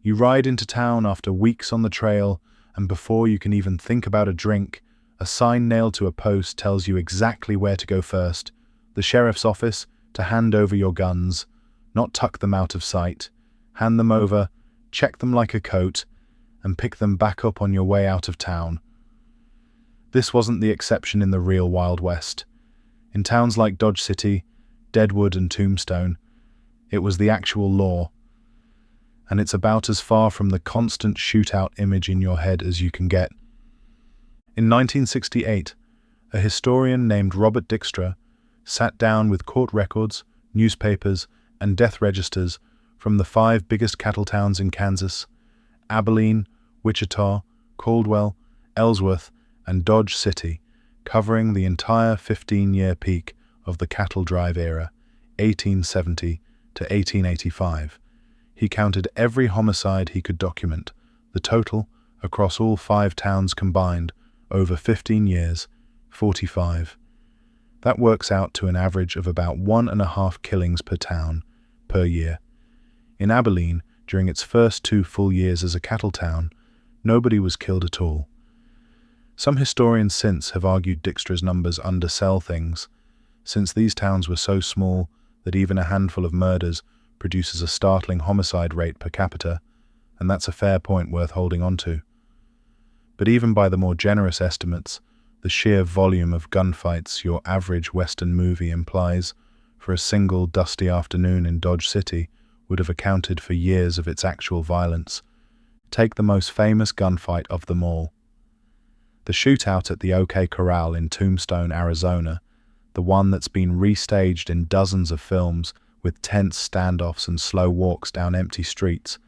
You ride into town after weeks on the trail, and before you can even think about a drink, a sign nailed to a post tells you exactly where to go first. The sheriff's office, to hand over your guns, not tuck them out of sight. Hand them over, check them like a coat, and pick them back up on your way out of town. This wasn't the exception in the real Wild West. In towns like Dodge City, Deadwood, and Tombstone, it was the actual law. And it's about as far from the constant shootout image in your head as you can get. In 1968, a historian named Robert Dykstra sat down with court records, newspapers, and death registers from the 5 biggest cattle towns in Kansas: Abilene, Wichita, Caldwell, Ellsworth, and Dodge City, covering the entire 15-year peak of the cattle drive era, 1870 to 1885. He counted every homicide he could document, the total, across all 5 towns combined, over 15 years, 45. That works out to an average of about 1.5 killings per town, per year. In Abilene, during its first 2 full years as a cattle town, nobody was killed at all. Some historians since have argued Dykstra's numbers undersell things, since these towns were so small that even a handful of murders produces a startling homicide rate per capita, and that's a fair point worth holding on to. But even by the more generous estimates, the sheer volume of gunfights your average Western movie implies for a single dusty afternoon in Dodge City would have accounted for years of its actual violence. Take the most famous gunfight of them all. The shootout at the OK Corral in Tombstone, Arizona, the one that's been restaged in dozens of films with tense standoffs and slow walks down empty streets,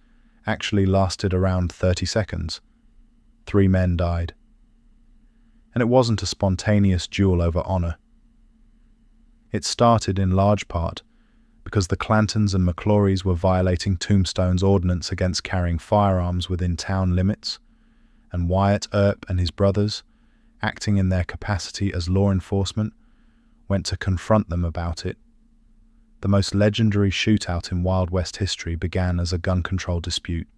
actually lasted around 30 seconds. 3 men died. And it wasn't a spontaneous duel over honor. It started in large part because the Clantons and McClorys were violating Tombstone's ordinance against carrying firearms within town limits, and Wyatt Earp and his brothers, acting in their capacity as law enforcement, went to confront them about it. The most legendary shootout in Wild West history began as a gun control dispute.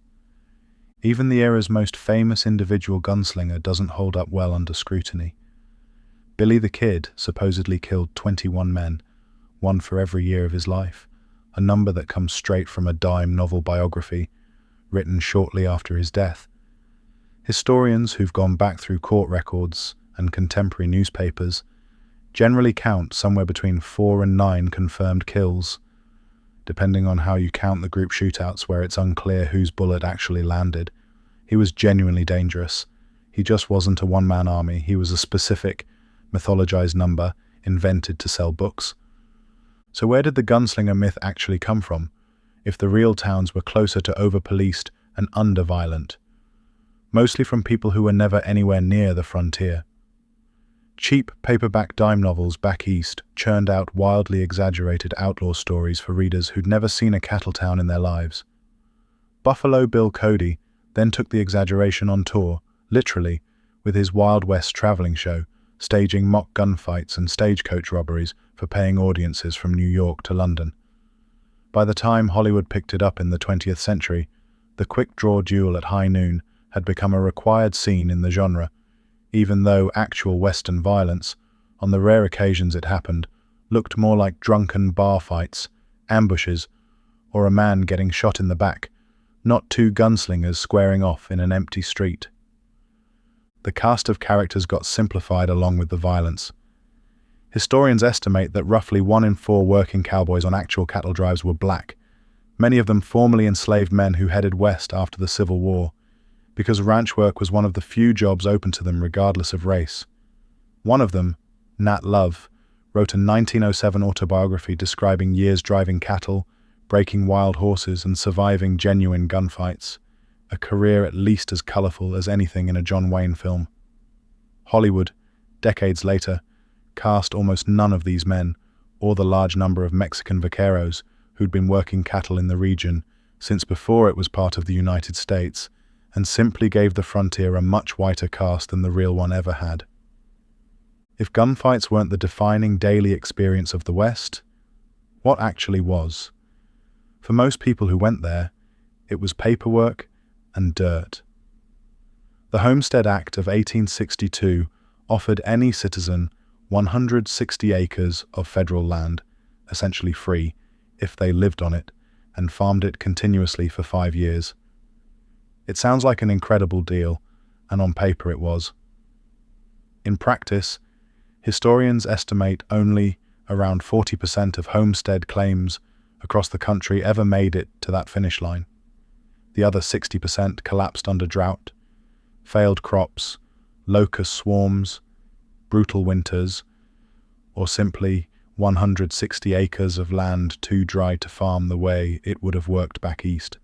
Even the era's most famous individual gunslinger doesn't hold up well under scrutiny. Billy the Kid supposedly killed 21 men, 1 for every year of his life, a number that comes straight from a dime novel biography written shortly after his death. Historians who've gone back through court records and contemporary newspapers generally count somewhere between 4 and 9 confirmed kills, depending on how you count the group shootouts where it's unclear whose bullet actually landed. He was genuinely dangerous. He just wasn't a one-man army. He was a specific, mythologized number invented to sell books. So where did the gunslinger myth actually come from, if the real towns were closer to over-policed and under-violent? Mostly from people who were never anywhere near the frontier. Cheap paperback dime novels back east churned out wildly exaggerated outlaw stories for readers who'd never seen a cattle town in their lives. Buffalo Bill Cody then took the exaggeration on tour, literally, with his Wild West traveling show, staging mock gunfights and stagecoach robberies for paying audiences from New York to London. By the time Hollywood picked it up in the 20th century, the quick-draw duel at high noon had become a required scene in the genre, even though actual Western violence, on the rare occasions it happened, looked more like drunken bar fights, ambushes, or a man getting shot in the back, not 2 gunslingers squaring off in an empty street. The cast of characters got simplified along with the violence. Historians estimate that roughly 1 in 4 working cowboys on actual cattle drives were black, many of them formerly enslaved men who headed west after the Civil War, because ranch work was one of the few jobs open to them regardless of race. One of them, Nat Love, wrote a 1907 autobiography describing years driving cattle, breaking wild horses, and surviving genuine gunfights, a career at least as colorful as anything in a John Wayne film. Hollywood, decades later, cast almost none of these men, or the large number of Mexican vaqueros who'd been working cattle in the region since before it was part of the United States, and simply gave the frontier a much whiter cast than the real one ever had. If gunfights weren't the defining daily experience of the West, what actually was? For most people who went there, it was paperwork, and dirt. The Homestead Act of 1862 offered any citizen 160 acres of federal land, essentially free, if they lived on it, and farmed it continuously for 5 years. It sounds like an incredible deal, and on paper it was. In practice, historians estimate only around 40% of homestead claims across the country ever made it to that finish line. The other 60% collapsed under drought, failed crops, locust swarms, brutal winters, or simply 160 acres of land too dry to farm the way it would have worked back east.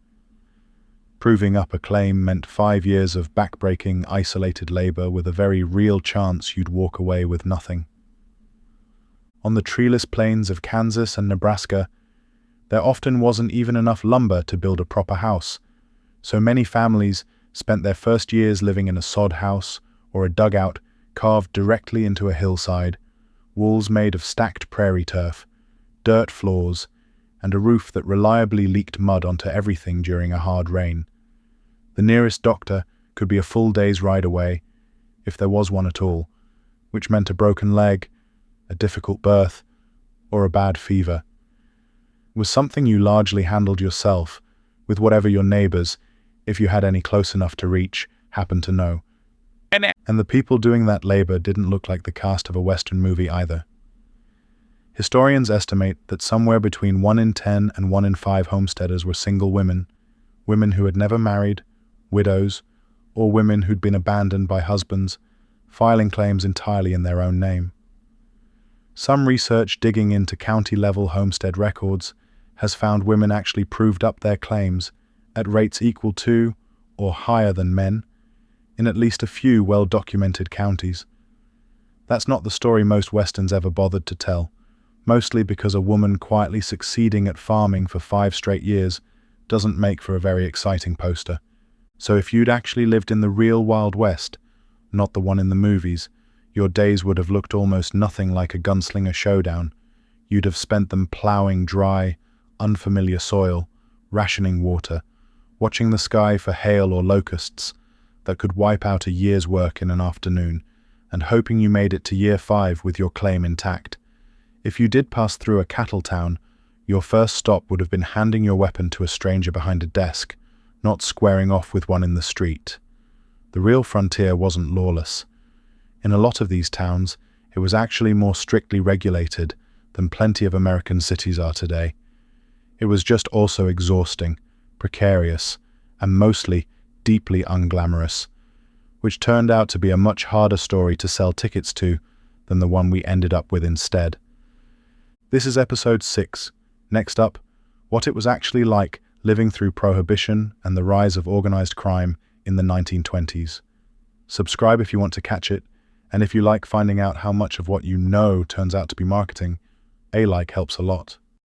Proving up a claim meant 5 years of backbreaking, isolated labor with a very real chance you'd walk away with nothing. On the treeless plains of Kansas and Nebraska, there often wasn't even enough lumber to build a proper house, so many families spent their first years living in a sod house or a dugout carved directly into a hillside, walls made of stacked prairie turf, dirt floors, and a roof that reliably leaked mud onto everything during a hard rain. The nearest doctor could be a full day's ride away, if there was one at all, which meant a broken leg, a difficult birth, or a bad fever. It was something you largely handled yourself, with whatever your neighbors, if you had any close enough to reach, happened to know. And the people doing that labor didn't look like the cast of a Western movie either. Historians estimate that somewhere between 1 in 10 and 1 in 5 homesteaders were single women, women who had never married, widows, or women who'd been abandoned by husbands, filing claims entirely in their own name. Some research digging into county-level homestead records has found women actually proved up their claims at rates equal to or higher than men in at least a few well-documented counties. That's not the story most Westerns ever bothered to tell, mostly because a woman quietly succeeding at farming for 5 straight years doesn't make for a very exciting poster. So if you'd actually lived in the real Wild West, not the one in the movies, your days would have looked almost nothing like a gunslinger showdown. You'd have spent them plowing dry, unfamiliar soil, rationing water, watching the sky for hail or locusts that could wipe out a year's work in an afternoon, and hoping you made it to year 5 with your claim intact. If you did pass through a cattle town, your first stop would have been handing your weapon to a stranger behind a desk, not squaring off with one in the street. The real frontier wasn't lawless. In a lot of these towns, it was actually more strictly regulated than plenty of American cities are today. It was just also exhausting, precarious, and mostly deeply unglamorous, which turned out to be a much harder story to sell tickets to than the one we ended up with instead. This is episode 6. Next up, what it was actually like living through Prohibition and the rise of organized crime in the 1920s. Subscribe if you want to catch it, and if you like finding out how much of what you know turns out to be marketing, a like helps a lot.